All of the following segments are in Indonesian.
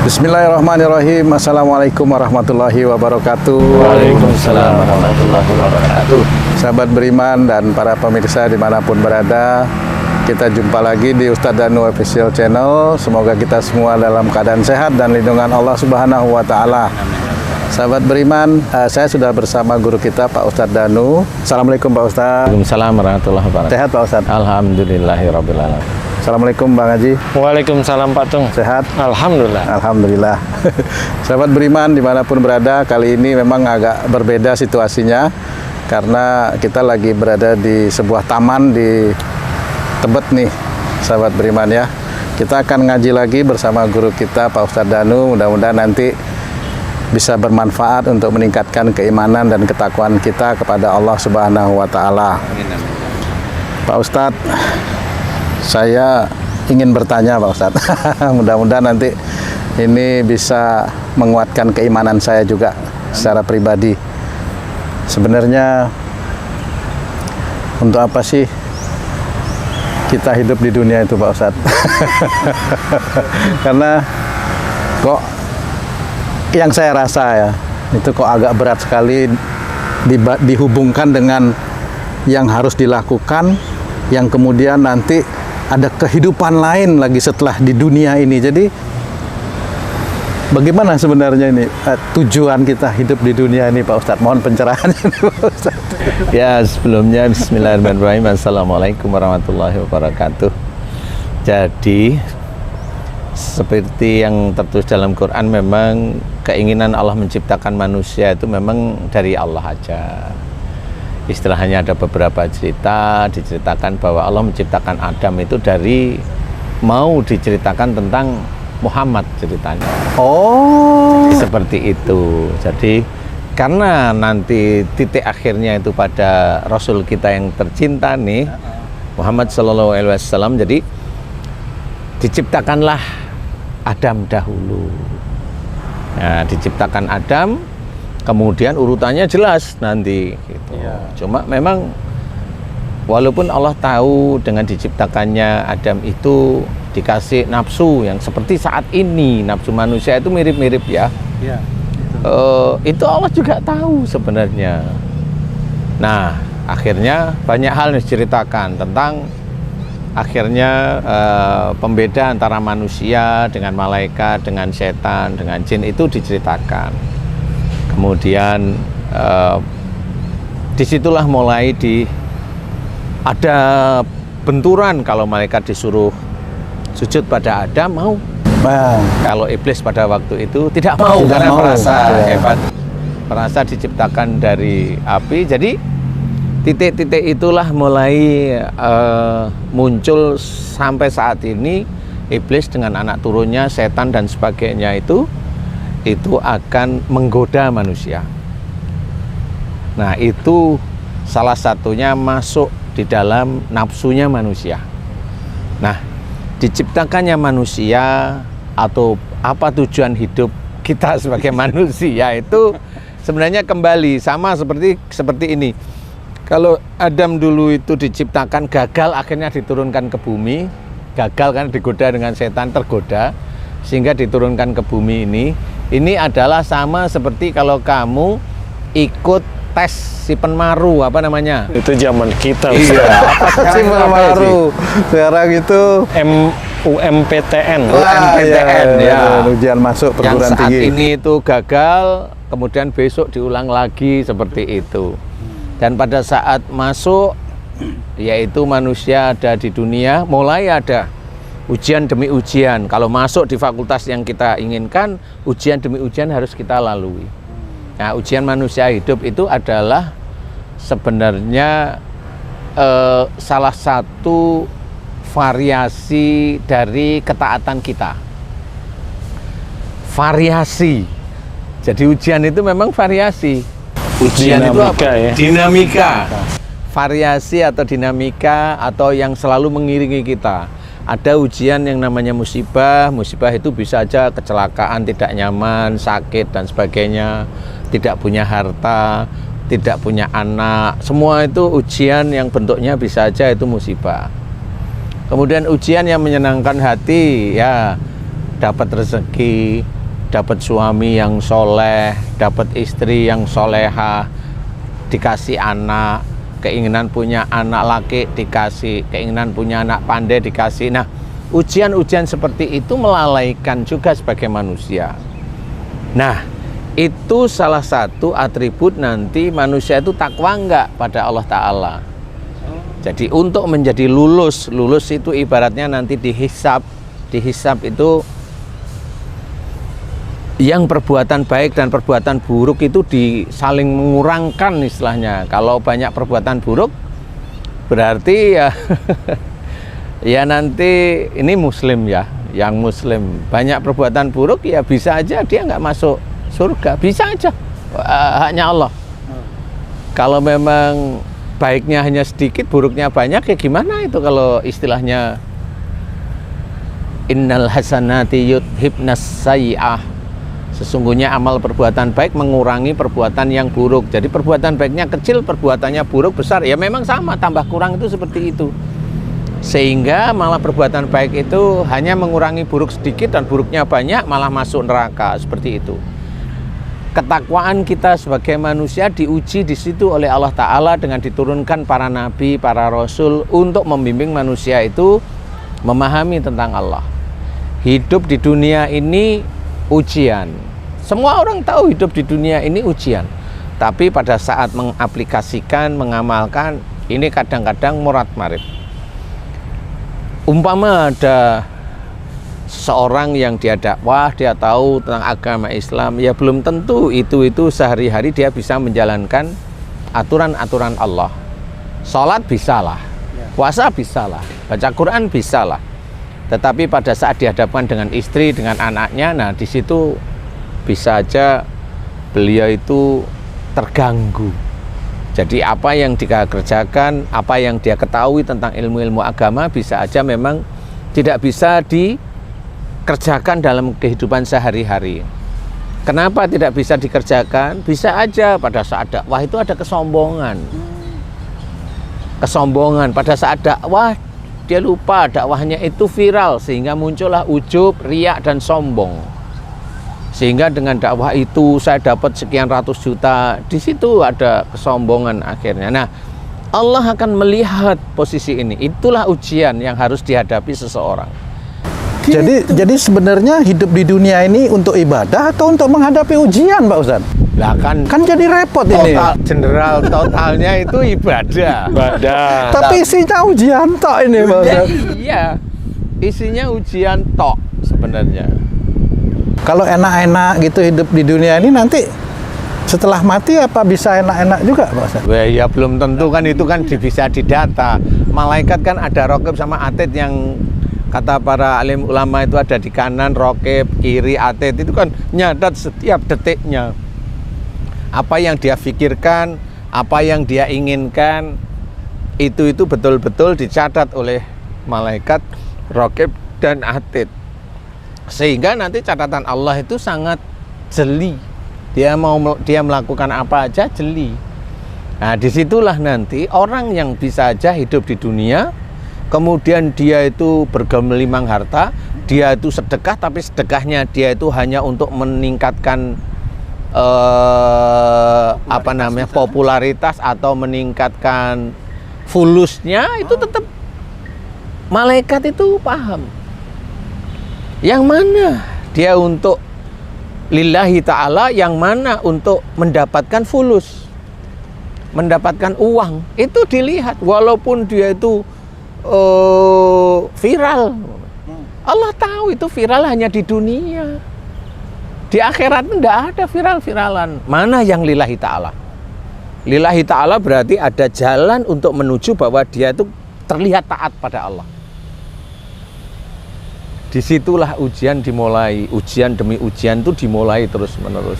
Bismillahirrahmanirrahim. Assalamualaikum warahmatullahi wabarakatuh. Waalaikumsalam warahmatullahi wabarakatuh. Sahabat beriman dan para pemirsa dimanapun berada, kita jumpa lagi di Ustadz Danu Official Channel. Semoga kita semua dalam keadaan sehat dan lindungan Allah Subhanahu wa Ta'ala. Sahabat beriman, saya sudah bersama guru kita Pak Ustadz Danu. Assalamualaikum Pak Ustadz. Waalaikumsalam warahmatullahi wabarakatuh. Sehat Pak Ustadz? Alhamdulillahirabbil alamin. Assalamualaikum Bang Haji. Waalaikumsalam Pak Tung. Sehat? Alhamdulillah. Alhamdulillah. Sahabat beriman dimanapun berada, kali ini memang agak berbeda situasinya karena kita lagi berada di sebuah taman di Tebet nih, sahabat beriman ya. Kita akan ngaji lagi bersama guru kita Pak Ustadz Danu. Mudah-mudahan nanti bisa bermanfaat untuk meningkatkan keimanan dan ketakwaan kita kepada Allah Subhanahu wa Ta'ala. Pak Ustadz, saya ingin bertanya Pak Ustadz. Mudah-mudahan nanti ini bisa menguatkan keimanan saya juga secara pribadi. Sebenarnya untuk apa sih kita hidup di dunia itu Pak Ustadz? Karena kok yang saya rasa ya, itu kok agak berat sekali dihubungkan dengan yang harus dilakukan, yang kemudian nanti ada kehidupan lain lagi setelah di dunia ini. Jadi bagaimana sebenarnya ini tujuan kita hidup di dunia ini Pak Ustadz? Mohon pencerahannya Pak Ustadz. Ya, sebelumnya bismillahirrahmanirrahim. Assalamualaikum warahmatullahi wabarakatuh. Jadi seperti yang tertulis dalam Quran, memang keinginan Allah menciptakan manusia itu memang dari Allah aja. Istilahnya ada beberapa cerita diceritakan bahwa Allah menciptakan Adam itu dari mau diceritakan tentang Muhammad ceritanya. Oh, Seperti itu. Jadi karena nanti titik akhirnya itu pada Rasul kita yang tercinta nih, Muhammad Sallallahu Alaihi Wasallam. Jadi diciptakanlah Adam dahulu. Nah, diciptakan Adam, kemudian urutannya jelas nanti gitu. Cuma memang walaupun Allah tahu dengan diciptakannya Adam itu dikasih nafsu yang seperti saat ini, nafsu manusia itu mirip-mirip ya. Itu Allah juga tahu sebenarnya. Nah, akhirnya banyak hal yang diceritakan tentang akhirnya pembeda antara manusia dengan malaikat, dengan setan, dengan jin itu diceritakan. Kemudian disitulah mulai ada benturan. Kalau malaikat disuruh sujud pada Adam mau, kalau iblis pada waktu itu tidak mau karena merasa hebat, merasa diciptakan dari api. Jadi titik-titik itulah mulai muncul sampai saat ini. Iblis dengan anak turunnya setan dan sebagainya itu akan menggoda manusia. Nah, itu salah satunya masuk di dalam nafsunya manusia. Nah, diciptakannya manusia atau apa tujuan hidup kita sebagai manusia itu sebenarnya kembali sama seperti ini. Kalau Adam dulu itu diciptakan gagal, akhirnya diturunkan ke bumi. Gagal kan, digoda dengan setan, tergoda sehingga diturunkan ke bumi ini. Ini adalah sama seperti kalau kamu ikut tes si penmaru, apa namanya? Itu zaman kita. iya. Si Penmaru. Sekarang itu UMPTN. UMPTN ya. Ujian masuk perguruan yang saat tinggi. ini itu gagal, kemudian besok diulang lagi seperti itu. Dan pada saat masuk, yaitu manusia ada di dunia, mulai ada ujian demi ujian. Kalau masuk di fakultas yang kita inginkan, ujian demi ujian harus kita lalui. Nah, ujian manusia hidup itu adalah sebenarnya salah satu variasi dari ketaatan kita. Variasi. Jadi ujian itu memang variasi. Ujian itu apa? Ya? Dinamika. Variasi atau dinamika atau yang selalu mengiringi kita. Ada ujian yang namanya musibah. Musibah itu bisa aja kecelakaan, tidak nyaman, sakit dan sebagainya, tidak punya harta, tidak punya anak. Semua itu ujian yang bentuknya bisa aja itu musibah. Kemudian ujian yang menyenangkan hati, ya dapat rezeki, dapat suami yang soleh, dapat istri yang soleha, dikasih anak, keinginan punya anak laki dikasih, keinginan punya anak pandai dikasih. Nah, ujian-ujian seperti itu melalaikan juga sebagai manusia. Nah, itu salah satu atribut nanti manusia itu takwa enggak pada Allah Ta'ala. Jadi untuk menjadi lulus itu ibaratnya nanti dihisab itu yang perbuatan baik dan perbuatan buruk itu saling mengurangkan istilahnya. Kalau banyak perbuatan buruk berarti ya ya nanti ini muslim ya, yang muslim banyak perbuatan buruk ya bisa aja dia nggak masuk surga, bisa aja, haknya Allah. Kalau memang baiknya hanya sedikit, buruknya banyak, ya gimana itu kalau istilahnya innal hasanati yudhibnas sayyi'ah. Sesungguhnya amal perbuatan baik mengurangi perbuatan yang buruk. Jadi perbuatan baiknya kecil, perbuatannya buruk besar, ya memang sama, tambah kurang itu seperti itu. Sehingga malah perbuatan baik itu hanya mengurangi buruk sedikit dan buruknya banyak, malah masuk neraka, seperti itu. Ketakwaan kita sebagai manusia diuji di situ oleh Allah Ta'ala dengan diturunkan para nabi, para rasul untuk membimbing manusia itu memahami tentang Allah. Hidup di dunia ini ujian. Semua orang tahu hidup di dunia ini ujian. Tapi pada saat mengaplikasikan, mengamalkan, ini kadang-kadang murat-marit. Umpama ada seorang yang dia dakwah, dia tahu tentang agama Islam, ya belum tentu itu sehari-hari dia bisa menjalankan aturan-aturan Allah. Sholat bisalah, puasa bisalah, baca Quran bisalah. Tetapi pada saat dihadapkan dengan istri, dengan anaknya, nah di situ bisa aja beliau itu terganggu. Jadi apa yang dia kerjakan, apa yang dia ketahui tentang ilmu-ilmu agama bisa aja memang tidak bisa dikerjakan dalam kehidupan sehari-hari. Kenapa tidak bisa dikerjakan? Bisa aja pada saat dakwah itu ada kesombongan. Kesombongan pada saat dakwah dia lupa dakwahnya itu viral sehingga muncullah ujub, riak dan sombong. Sehingga dengan dakwah itu saya dapat sekian ratus juta. Di situ ada kesombongan akhirnya. Nah, Allah akan melihat posisi ini. Itulah ujian yang harus dihadapi seseorang. Jadi sebenarnya hidup di dunia ini untuk ibadah atau untuk menghadapi ujian, Pak Ustadz? Lah kan jadi repot ini. General totalnya itu ibadah. Tapi isinya ujian tok ini, Pak Ustadz. Iya. Isinya ujian tok sebenarnya. Kalau enak-enak gitu hidup di dunia ini, nanti setelah mati apa bisa enak-enak juga, Pak Ustadz? Wah, ya belum tentu kan, itu kan bisa didata. Malaikat kan ada raqib sama atid yang kata para alim ulama itu ada di kanan raqib, kiri atid, itu kan nyadat setiap detiknya. Apa yang dia pikirkan, apa yang dia inginkan, itu betul-betul dicatat oleh malaikat raqib dan atid. Sehingga nanti catatan Allah itu sangat jeli. Dia melakukan apa aja jeli. Nah, disitulah nanti orang yang bisa aja hidup di dunia, kemudian dia itu bergelimang harta, dia itu sedekah, tapi sedekahnya dia itu hanya untuk meningkatkan popularitas atau meningkatkan fulusnya, itu tetap malaikat itu paham. Yang mana dia untuk lillahi ta'ala, yang mana untuk mendapatkan fulus, mendapatkan uang, itu dilihat. Walaupun dia itu viral, Allah tahu itu viral hanya di dunia. Di akhirat tidak ada viral-viralan. Mana yang lillahi ta'ala? Lillahi ta'ala berarti ada jalan untuk menuju bahwa dia itu terlihat taat pada Allah. Disitulah ujian dimulai, ujian demi ujian itu dimulai terus-menerus.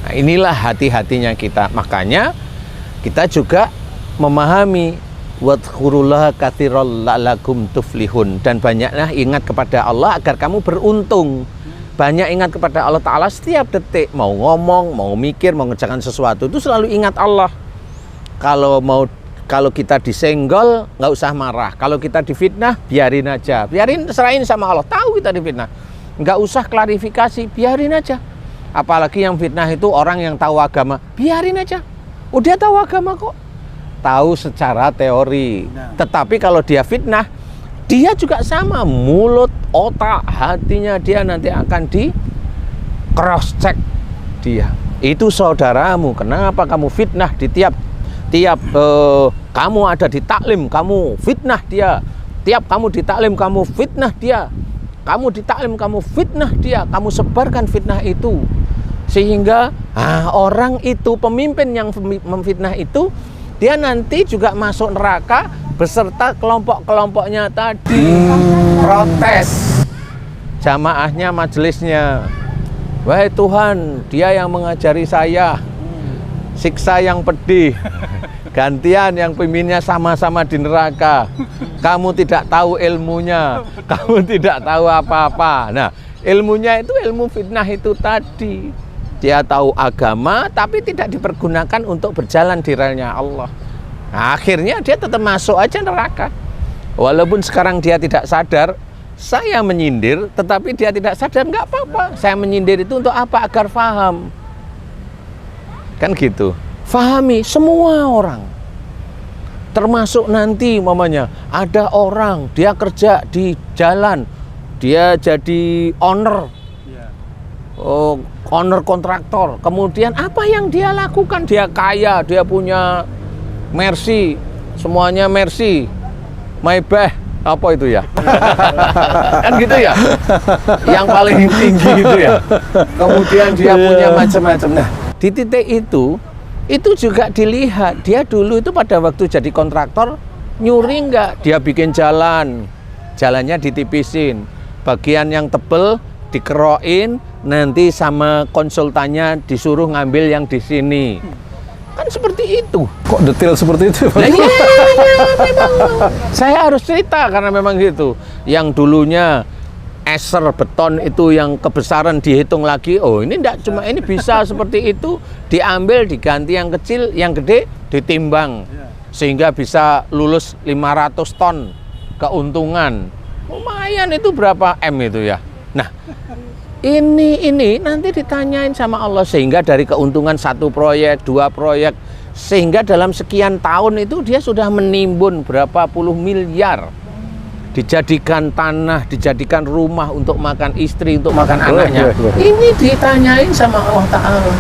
Nah, inilah hati-hatinya kita. Makanya kita juga memahami wadhkurullaha katsiran la'allakum tuflihun, dan banyaklah ingat kepada Allah agar kamu beruntung. Banyak ingat kepada Allah Ta'ala setiap detik, mau ngomong, mau mikir, mau ngerjakan sesuatu itu selalu ingat Allah. Kalau kita disenggol, nggak usah marah. Kalau kita difitnah, biarin aja. Serahin sama Allah. Tahu kita difitnah. nggak usah klarifikasi, biarin aja. Apalagi yang fitnah itu orang yang tahu agama, biarin aja. Dia tahu agama kok, tahu secara teori. Tetapi kalau dia fitnah, dia juga sama, mulut, otak, hatinya dia nanti akan di cross check dia. Itu saudaramu, kenapa kamu fitnah di tiap kamu ada di taklim, kamu fitnah dia. Tiap kamu di taklim, kamu fitnah dia. Kamu di taklim, kamu fitnah dia. Kamu sebarkan fitnah itu. Sehingga orang itu, pemimpin yang memfitnah itu, dia nanti juga masuk neraka beserta kelompok-kelompoknya tadi. Protes jamaahnya, majelisnya. Wahai Tuhan, dia yang mengajari saya, siksa yang pedih. Gantian yang pemimpinnya sama-sama di neraka. Kamu tidak tahu ilmunya, kamu tidak tahu apa-apa. Nah, ilmunya itu ilmu fitnah itu tadi. Dia tahu agama tapi tidak dipergunakan untuk berjalan di relnya Allah. Nah, akhirnya dia tetap masuk aja neraka. Walaupun sekarang dia tidak sadar, saya menyindir, tetapi dia tidak sadar, nggak apa-apa. Saya menyindir itu untuk apa? Agar paham. Kan gitu. Fahami semua orang. Termasuk nanti mamanya ada orang dia kerja di jalan, dia jadi owner, owner kontraktor. Kemudian apa yang dia lakukan? Dia kaya, dia punya Mercy, semuanya Mercy, Maybach, apa itu ya? Kan gitu ya, yang paling tinggi itu ya. Kemudian dia punya macam-macam. Nah, di titik itu juga dilihat. Dia dulu itu pada waktu jadi kontraktor nyuri enggak? Dia bikin jalannya ditipisin, bagian yang tebel dikerokin, nanti sama konsultannya disuruh ngambil yang di sini. Kan seperti itu. Kok detail seperti itu? Nah, iya, memang. Saya harus cerita karena memang gitu. Yang dulunya eser beton itu yang kebesaran dihitung lagi. Oh, ini enggak cuma ini bisa seperti itu, diambil diganti yang kecil, yang gede ditimbang. Sehingga bisa lulus 500 ton keuntungan. Lumayan, itu berapa M itu ya. Nah, ini nanti ditanyain sama Allah, sehingga dari keuntungan 1 proyek, 2 proyek, sehingga dalam sekian tahun itu dia sudah menimbun berapa puluh miliar, dijadikan tanah, dijadikan rumah untuk makan istri, untuk makan anaknya. Ini ditanyain sama Allah Ta'ala.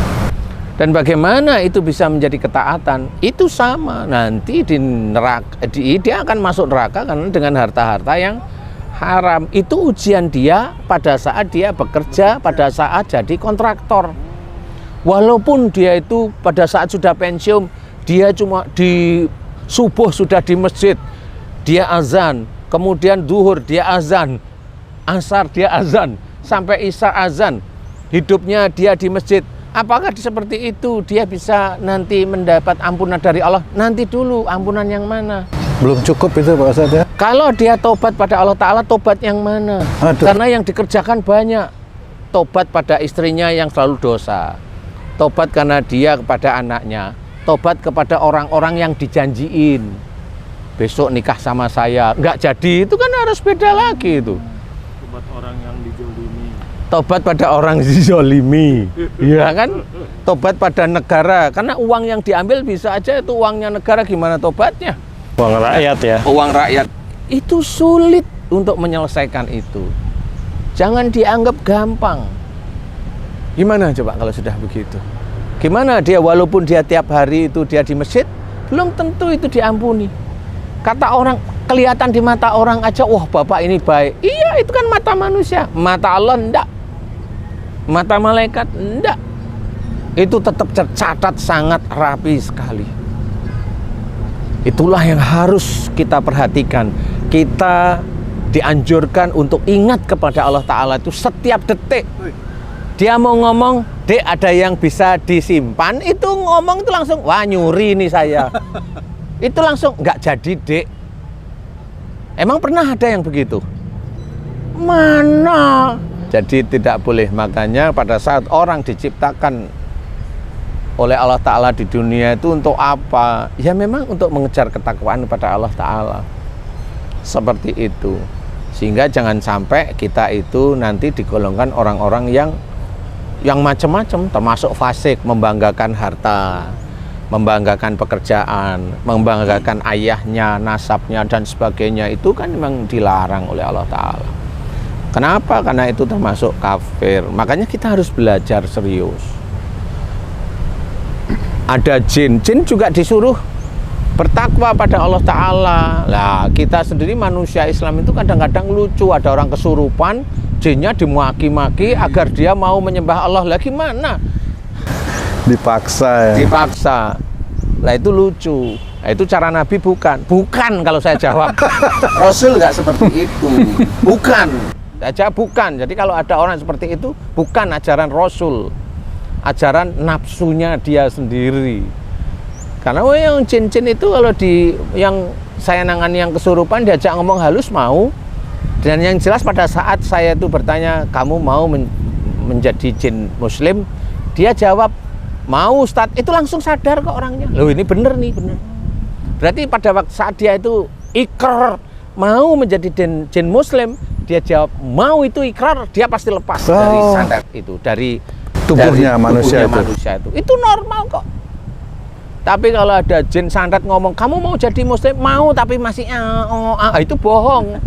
Dan bagaimana itu bisa menjadi ketaatan? Itu sama, nanti di neraka, dia akan masuk neraka karena dengan harta-harta yang haram. Itu ujian dia pada saat dia bekerja, pada saat jadi kontraktor. Walaupun dia itu pada saat sudah pensiun, dia cuma di subuh sudah di masjid, dia azan, kemudian duhur dia azan, asar dia azan, sampai isya azan, hidupnya dia di masjid. Apakah seperti itu dia bisa nanti mendapat ampunan dari Allah? Nanti dulu, ampunan yang mana? Belum cukup itu Pak Ustadz ya? Kalau dia tobat pada Allah Ta'ala, tobat yang mana? Karena yang dikerjakan banyak. Tobat pada istrinya yang selalu dosa, tobat karena dia kepada anaknya, tobat kepada orang-orang yang dijanjiin, besok nikah sama saya, nggak jadi, itu kan harus beda lagi itu. Tobat orang yang dijolimi. Tobat pada orang dijolimi, ya kan? Tobat pada negara, karena uang yang diambil bisa aja itu uangnya negara, gimana tobatnya? Uang rakyat ya. Uang rakyat itu sulit untuk menyelesaikan itu. Jangan dianggap gampang. Gimana coba kalau sudah begitu? Gimana dia walaupun dia tiap hari itu dia di masjid, belum tentu itu diampuni. Kata orang, kelihatan di mata orang aja, wah bapak ini baik. Iya, itu kan mata manusia. Mata Allah enggak. Mata malaikat enggak. Itu tetap tercatat sangat rapi sekali. Itulah yang harus kita perhatikan. Kita dianjurkan untuk ingat kepada Allah Ta'ala itu setiap detik. Dia mau ngomong, dek ada yang bisa disimpan, itu ngomong itu langsung, wah nyuri nih saya. Itu langsung, nggak jadi dek. Emang pernah ada yang begitu? Mana? Jadi tidak boleh. Makanya pada saat orang diciptakan oleh Allah Ta'ala di dunia itu untuk apa? Ya memang untuk mengejar ketakwaan pada Allah Ta'ala. Seperti itu. Sehingga jangan sampai kita itu nanti digolongkan orang-orang yang macam-macam, termasuk fasik, membanggakan harta, membanggakan pekerjaan, membanggakan ayahnya, nasabnya dan sebagainya. Itu kan memang dilarang oleh Allah Ta'ala. Kenapa? Karena itu termasuk kafir. Makanya kita harus belajar serius. Ada jin juga disuruh bertakwa pada Allah Ta'ala. Lah, kita sendiri manusia Islam itu kadang-kadang lucu. Ada orang kesurupan, jinnya dimaki-maki agar dia mau menyembah Allah. Lah gimana? Dipaksa ya. Dipaksa. Lah itu lucu. Nah, itu cara Nabi bukan. Bukan kalau saya jawab. Rasul nggak seperti itu. Bukan. Saja bukan. Jadi kalau ada orang seperti itu, bukan ajaran Rasul. Ajaran nafsunya dia sendiri. Karena yang jin-jin itu kalau yang saya nangani yang kesurupan diajak ngomong halus mau. Dan yang jelas pada saat saya itu bertanya, kamu mau menjadi jin muslim? Dia jawab, mau Ustadz. Itu langsung sadar kok orangnya. Loh ini bener nih, bener. Berarti pada waktu saat dia itu ikrar mau menjadi jin muslim, dia jawab mau, itu ikrar, dia pasti lepas dari santet itu, dari tubuhnya manusia itu. Itu normal kok. Tapi kalau ada jin santet ngomong, kamu mau jadi muslim? Mau, tapi masih itu bohong.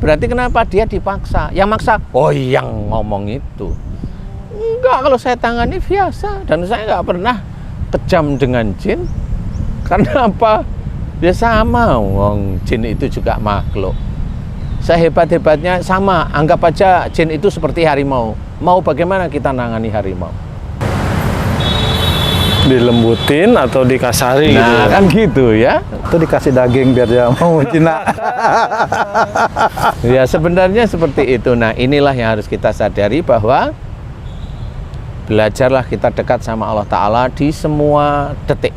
Berarti kenapa? Dia dipaksa. Yang maksa, yang ngomong itu. Enggak, kalau saya tangani biasa. Dan saya nggak pernah kejam dengan jin. Karena apa? Dia sama, jin itu juga makhluk. Sehebat-hebatnya sama, anggap aja jin itu seperti harimau. Mau bagaimana kita nangani harimau? Dilembutin atau dikasari gitu. Nah, kan gitu ya. Itu dikasih daging biar dia mau jinak. Ya sebenarnya seperti itu. Nah, inilah yang harus kita sadari, bahwa belajarlah kita dekat sama Allah Ta'ala di semua detik.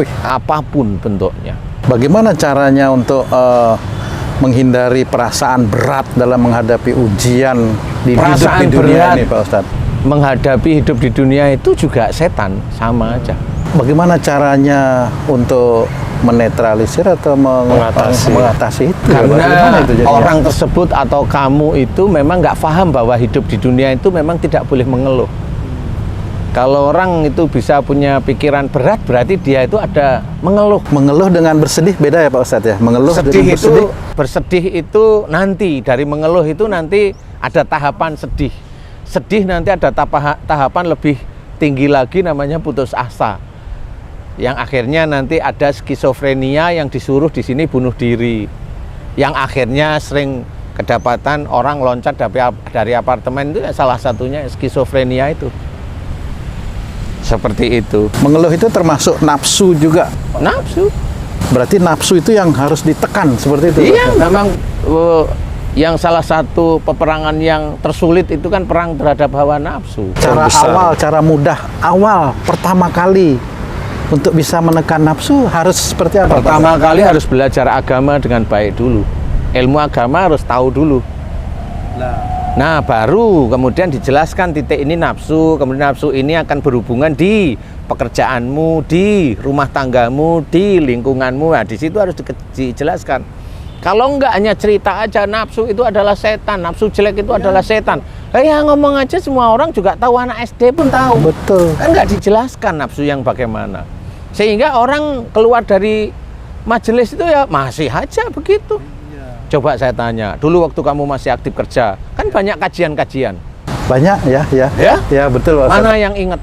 Wih, apapun bentuknya. bagaimana caranya untuk menghindari perasaan berat dalam menghadapi ujian di hidup di dunia ini, Pak Ustadz? Menghadapi hidup di dunia itu juga setan, sama aja. Bagaimana caranya untuk menetralisir atau mengatasi itu? Karena itu orang tersebut atau kamu itu memang nggak paham bahwa hidup di dunia itu memang tidak boleh mengeluh. Kalau orang itu bisa punya pikiran berat, berarti dia itu ada mengeluh. Mengeluh dengan bersedih beda ya Pak Ustadz ya? Mengeluh sedih dengan bersedih itu nanti, dari mengeluh itu nanti ada tahapan sedih. Sedih nanti ada tahapan lebih tinggi lagi, namanya putus asa. Yang akhirnya nanti ada skizofrenia yang disuruh di sini bunuh diri. Yang akhirnya sering kedapatan orang loncat dari apartemen, itu salah satunya skizofrenia itu. Seperti itu. Mengeluh itu termasuk nafsu juga. Nafsu. Berarti nafsu itu yang harus ditekan seperti itu. Iya, memang yang salah satu peperangan yang tersulit itu kan perang terhadap hawa nafsu. Cara awal, cara mudah awal pertama kali untuk bisa menekan nafsu harus seperti apa? Pertama kali harus belajar agama dengan baik dulu. Ilmu agama harus tahu dulu. Nah, baru kemudian dijelaskan titik ini nafsu, kemudian nafsu ini akan berhubungan di pekerjaanmu, di rumah tanggamu, di lingkunganmu. Nah, di situ harus dijelaskan. Kalau enggak hanya cerita aja nafsu itu adalah setan, nafsu jelek itu adalah setan. Ya ngomong aja semua orang juga tahu, anak SD pun tahu. Betul. Kan enggak dijelaskan nafsu yang bagaimana. Sehingga orang keluar dari majelis itu ya masih aja begitu. Coba saya tanya, dulu waktu kamu masih aktif kerja, kan banyak kajian-kajian. Banyak ya? Ya betul Pak. Mana yang ingat?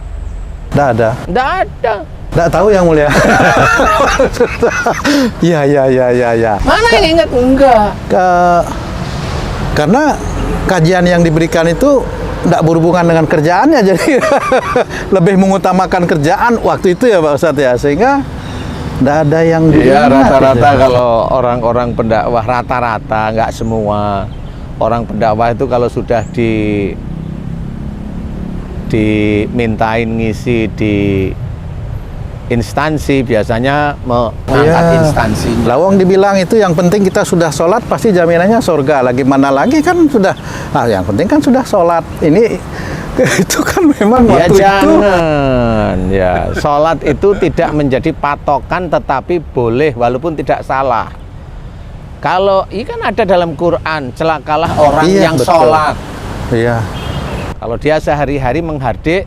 Nggak ada. Nggak ada. Nggak tahu yang mulia. Ya. Mana yang ingat? Enggak. Karena kajian yang diberikan itu nggak berhubungan dengan kerjaannya, jadi lebih mengutamakan kerjaan waktu itu ya Pak Ustadz ya, sehingga nggak ada yang Iya, rata-rata kalau orang-orang pendakwah, rata-rata, nggak semua orang pendakwah itu kalau sudah dimintain ngisi di instansi, biasanya mengangkat instansi. Lawang dibilang itu yang penting kita sudah sholat pasti jaminannya surga. Lagi mana lagi kan sudah, yang penting kan sudah sholat. Ini itu kan memang Ya waktu jangan, ya sholat itu tidak menjadi patokan, tetapi boleh walaupun tidak salah. Kalau ini kan ada dalam Quran, celakalah orang Iya, yang betul. sholat. Iya. Kalau dia sehari-hari menghardik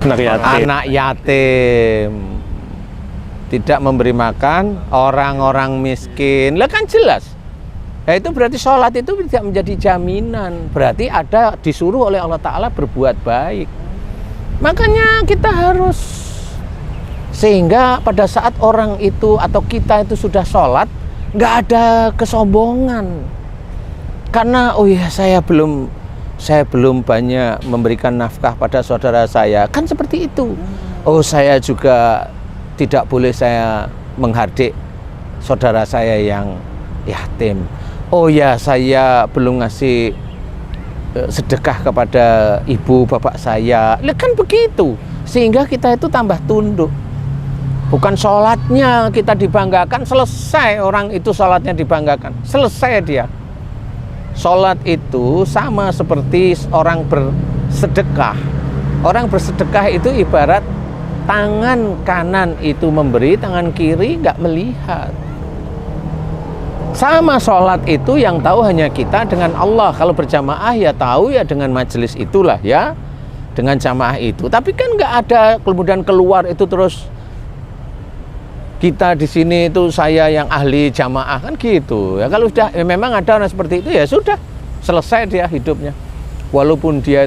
Anak yatim. anak yatim, tidak memberi makan orang-orang miskin, lah kan jelas. Ya itu berarti sholat itu tidak menjadi jaminan. Berarti ada disuruh oleh Allah Ta'ala berbuat baik. Makanya kita harus, sehingga pada saat orang itu atau kita itu sudah sholat, nggak ada kesombongan. Karena oh ya saya belum banyak memberikan nafkah pada saudara saya, kan seperti itu. Oh saya juga tidak boleh saya menghardik saudara saya yang yatim. Oh ya saya belum ngasih sedekah kepada ibu bapak saya. Lah kan begitu. Sehingga kita itu tambah tunduk. Bukan sholatnya kita dibanggakan, selesai orang itu sholatnya dibanggakan, selesai dia. Sholat itu sama seperti orang bersedekah. Orang bersedekah itu ibarat tangan kanan itu memberi, tangan kiri nggak melihat. Sama sholat itu yang tahu hanya kita dengan Allah. Kalau berjamaah ya tahu ya dengan majelis itulah ya, dengan jamaah itu. Tapi kan nggak ada kemudian keluar itu terus kita di sini itu saya yang ahli jamaah kan gitu ya. Kalau sudah ya memang ada orang seperti itu ya sudah selesai dia hidupnya. Walaupun dia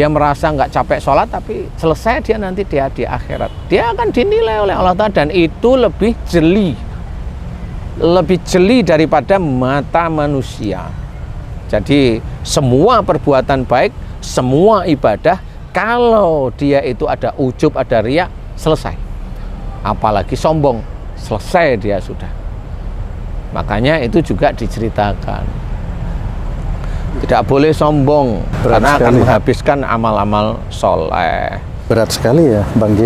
merasa nggak capek sholat, tapi selesai dia nanti dia di akhirat. Dia akan dinilai oleh Allah Ta'ala, dan itu lebih jeli daripada mata manusia. Jadi semua perbuatan baik, semua ibadah, kalau dia itu ada ujub, ada riya, selesai. Apalagi sombong, selesai dia sudah. Makanya itu juga diceritakan. Tidak boleh sombong, karena akan menghabiskan amal-amal soleh. Berat sekali ya, Bang Ji.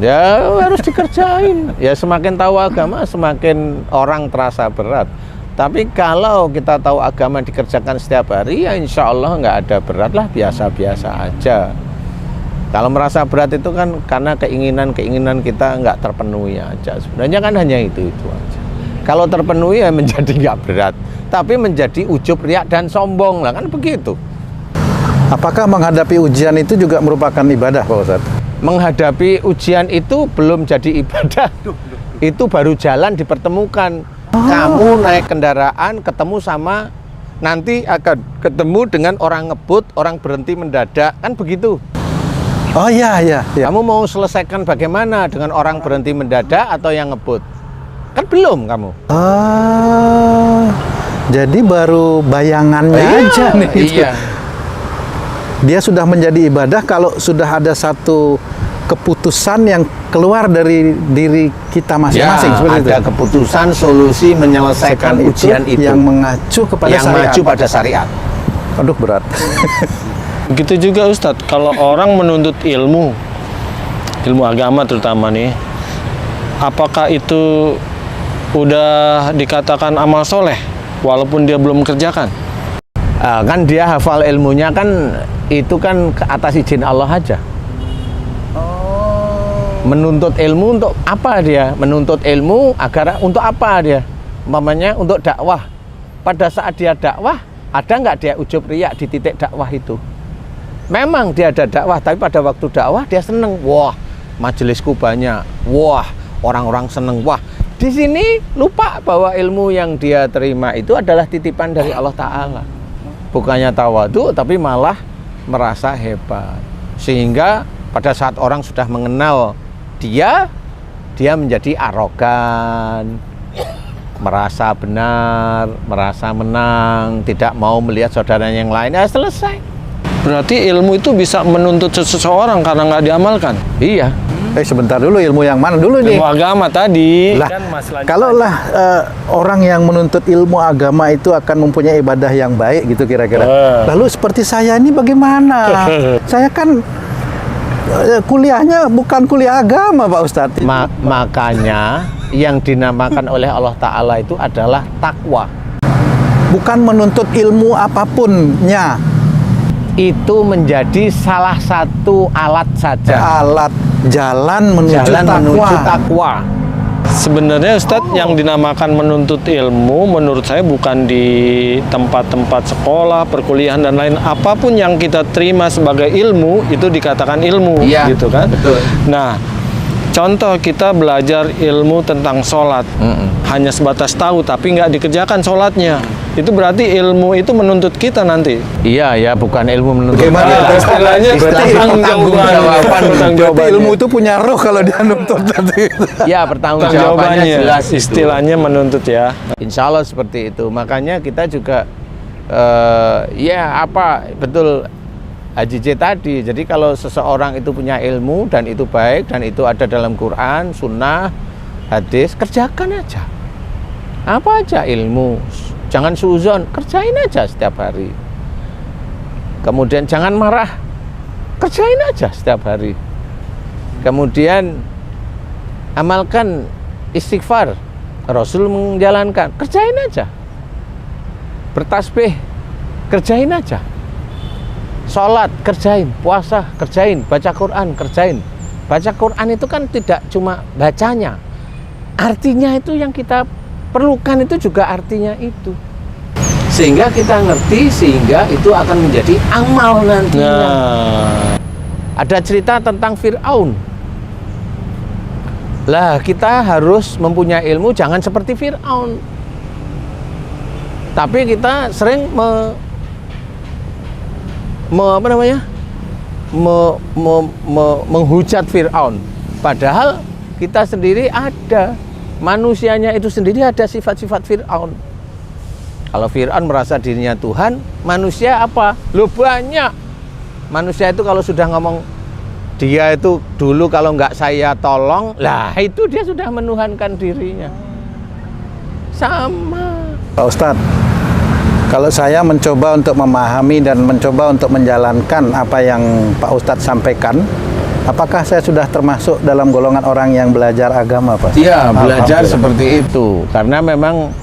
Ya harus dikerjain. Ya semakin tahu agama, semakin orang terasa berat. Tapi kalau kita tahu agama dikerjakan setiap hari, ya insya Allah nggak ada berat lah, biasa-biasa aja. Kalau merasa berat itu kan karena keinginan kita nggak terpenuhi aja. Sebenarnya kan hanya itu aja. Kalau terpenuhi ya menjadi nggak berat, tapi menjadi ujub, riak dan sombong lah, kan begitu. Apakah menghadapi ujian itu juga merupakan ibadah, Pak Ustadz? Menghadapi ujian itu belum jadi ibadah. Itu baru jalan dipertemukan. Kamu naik kendaraan ketemu sama, nanti akan ketemu dengan orang ngebut, orang berhenti mendadak, kan begitu. Oh iya. Kamu mau selesaikan bagaimana dengan orang berhenti mendadak atau yang ngebut? Kan belum kamu. Jadi baru bayangannya aja nih. Iya. Dia sudah menjadi ibadah kalau sudah ada satu keputusan yang keluar dari diri kita masing-masing. Ya, seperti ada itu. keputusan solusi menyelesaikan ujian itu yang mengacu kepada yang syariat. maju pada syariat. Aduh berat. Begitu juga Ustadz, kalau orang menuntut ilmu agama terutama nih, apakah itu udah dikatakan amal soleh walaupun dia belum kerjakan? Kan dia hafal ilmunya kan itu kan ke atas izin Allah aja. Menuntut ilmu untuk apa dia? Menuntut ilmu agar untuk apa dia? Umpamanya untuk dakwah. Pada saat dia dakwah, ada nggak dia ujub riya di titik dakwah itu? Memang dia ada dakwah, tapi pada waktu dakwah dia seneng. Wah, majelisku banyak. Wah, orang-orang seneng. Wah, di sini lupa bahwa ilmu yang dia terima itu adalah titipan dari Allah Ta'ala. Bukannya tawadhu, tapi malah merasa hebat. Sehingga pada saat orang sudah mengenal dia menjadi arogan, merasa benar, merasa menang, tidak mau melihat saudaranya yang lain. Ya selesai. Berarti ilmu itu bisa menuntut seseorang karena nggak diamalkan? Iya. Sebentar dulu, ilmu yang mana dulu nih? Ilmu agama tadi. Lah, kalau orang yang menuntut ilmu agama itu akan mempunyai ibadah yang baik gitu kira-kira. Lalu seperti saya ini bagaimana? Saya kan kuliahnya bukan kuliah agama, Pak Ustadz. Makanya yang dinamakan oleh Allah Ta'ala itu adalah takwa. Bukan menuntut ilmu apapunnya. Itu menjadi salah satu alat saja. Alat jalan menuju takwa. Sebenarnya Ustadz, yang dinamakan menuntut ilmu menurut saya bukan di tempat-tempat sekolah, perkuliahan dan lain, apapun yang kita terima sebagai ilmu itu dikatakan ilmu, Iya, gitu kan? betul. Nah, contoh kita belajar ilmu tentang sholat, hanya sebatas tahu tapi nggak dikerjakan sholatnya, itu berarti ilmu itu menuntut kita nanti. Iya, ya bukan ilmu menuntut. Bagaimana? Istilahnya pertanggungjawaban. Berarti ilmu itu punya roh kalau dia nuntut nanti. Ya, pertanggungjawabannya jelas. Istilahnya menuntut ya. Insya Allah seperti itu. Makanya kita juga betul Haji J tadi. Jadi kalau seseorang itu punya ilmu dan itu baik dan itu ada dalam Quran, Sunnah, hadis, kerjakan aja. Apa aja ilmu, jangan suuzon, kerjain aja setiap hari. Kemudian jangan marah, kerjain aja setiap hari. Kemudian amalkan istighfar, Rasul menjalankan, kerjain aja. Bertasbih, kerjain aja. Sholat, kerjain. Puasa, kerjain. Baca Quran, kerjain. Baca Quran itu kan tidak cuma bacanya, artinya itu yang kita perlukan, itu juga artinya itu. Sehingga kita ngerti, sehingga itu akan menjadi amal nantinya. Nah, Ada cerita tentang Fir'aun. Lah, kita harus mempunyai ilmu jangan seperti Fir'aun. Tapi kita sering menghujat Fir'aun. Padahal kita sendiri ada, manusianya itu sendiri ada sifat-sifat Fir'aun. Kalau Fir'aun merasa dirinya Tuhan, manusia apa? Loh, banyak. Manusia itu kalau sudah ngomong dia itu dulu kalau nggak saya tolong, lah itu dia sudah menuhankan dirinya. Sama. Pak Ustadz, kalau saya mencoba untuk memahami dan mencoba untuk menjalankan apa yang Pak Ustadz sampaikan, apakah saya sudah termasuk dalam golongan orang yang belajar agama, Pak? Iya, belajar Alhamdulillah. seperti itu. Karena memang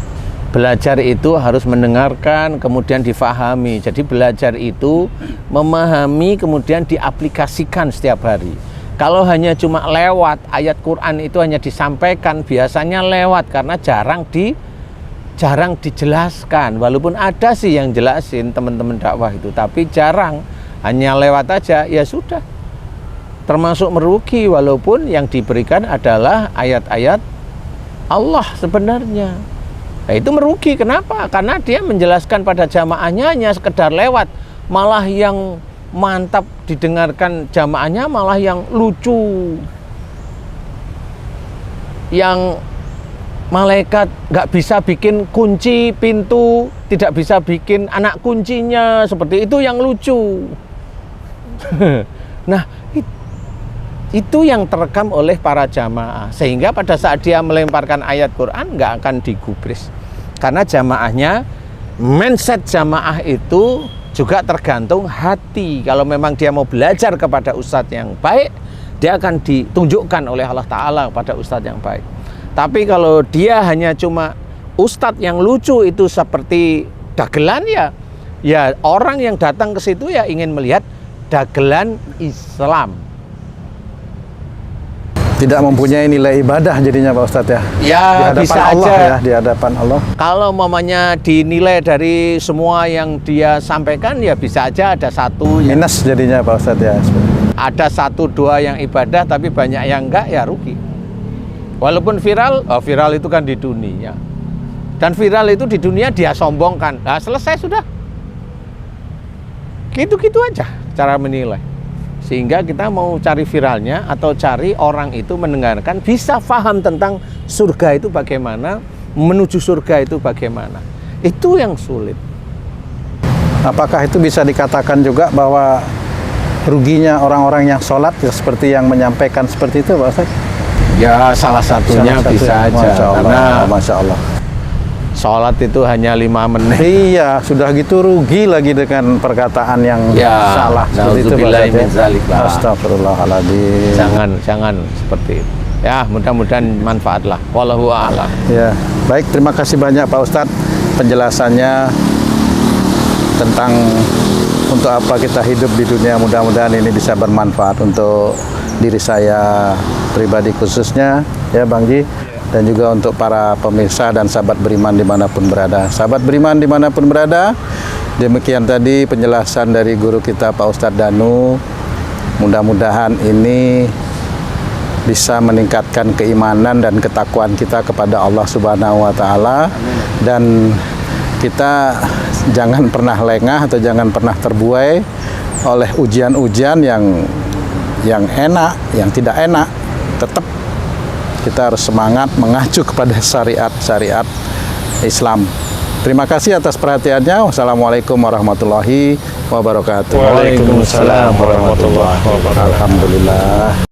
belajar itu harus mendengarkan, kemudian difahami. Jadi belajar itu memahami, kemudian diaplikasikan setiap hari. Kalau hanya cuma lewat, ayat Quran itu hanya disampaikan, biasanya lewat karena jarang dijelaskan. Walaupun ada sih yang jelasin teman-teman dakwah itu, tapi jarang, hanya lewat aja, ya sudah. Termasuk merugi, walaupun yang diberikan adalah ayat-ayat Allah sebenarnya. Nah, itu merugi. Kenapa? Karena dia menjelaskan pada jamaahnya hanya sekedar lewat. Malah yang mantap didengarkan jamaahnya malah yang lucu. Yang malaikat nggak bisa bikin kunci pintu, tidak bisa bikin anak kuncinya, seperti itu yang lucu. Nah, itu yang terekam oleh para jamaah, sehingga pada saat dia melemparkan ayat Quran nggak akan digubris, karena jamaahnya, mindset jamaah itu juga tergantung hati. Kalau memang dia mau belajar kepada ustadz yang baik, dia akan ditunjukkan oleh Allah Ta'ala kepada ustadz yang baik. Tapi kalau dia hanya cuma ustadz yang lucu itu seperti dagelan, ya orang yang datang ke situ ya ingin melihat dagelan Islam. Tidak mempunyai nilai ibadah jadinya, Pak Ustadz ya. Ya, Di hadapan bisa Allah aja. ya, di hadapan Allah. Kalau mamanya dinilai dari semua yang dia sampaikan, ya bisa aja ada satu yang, Minus jadinya, Pak Ustadz ya. ada satu dua yang ibadah tapi banyak yang enggak, ya rugi. Walaupun viral, viral itu kan di dunia. Dan viral itu di dunia dia sombongkan. Nah, selesai sudah. Gitu-gitu aja cara menilai. Sehingga kita mau cari viralnya atau cari orang itu mendengarkan, bisa paham tentang surga itu bagaimana, menuju surga itu bagaimana. Itu yang sulit. Apakah itu bisa dikatakan juga bahwa ruginya orang-orang yang sholat ya, seperti yang menyampaikan seperti itu, Pak Ustadz? Ya, salah satunya Salah satu bisa ya. aja. Masya Allah, Karena Masya Allah. sholat itu hanya 5 menit. Iya, sudah gitu rugi lagi dengan perkataan yang Ya, salah seperti itu, Pak na'udzubillahi Ustadz, min ya. dzalik, Pak. Astagfirullahaladzim. Jangan seperti itu. Ya, mudah-mudahan manfaatlah. Wallahu a'lam. Ya, baik, terima kasih banyak Pak Ustadz penjelasannya tentang untuk apa kita hidup di dunia. Mudah-mudahan ini bisa bermanfaat untuk diri saya pribadi khususnya, ya Bang Ji. dan juga untuk para pemirsa dan sahabat beriman dimanapun berada. Sahabat beriman dimanapun berada, demikian tadi penjelasan dari guru kita Pak Ustadz Danu. Mudah-mudahan ini bisa meningkatkan keimanan dan ketakwaan kita kepada Allah Subhanahu wa Ta'ala, dan kita jangan pernah lengah atau jangan pernah terbuai oleh ujian-ujian yang enak, yang tidak enak. Tetap kita harus semangat mengacu kepada syariat Islam. Terima kasih atas perhatiannya. Wassalamualaikum warahmatullahi wabarakatuh. Waalaikumsalam warahmatullahi wabarakatuh. Alhamdulillah.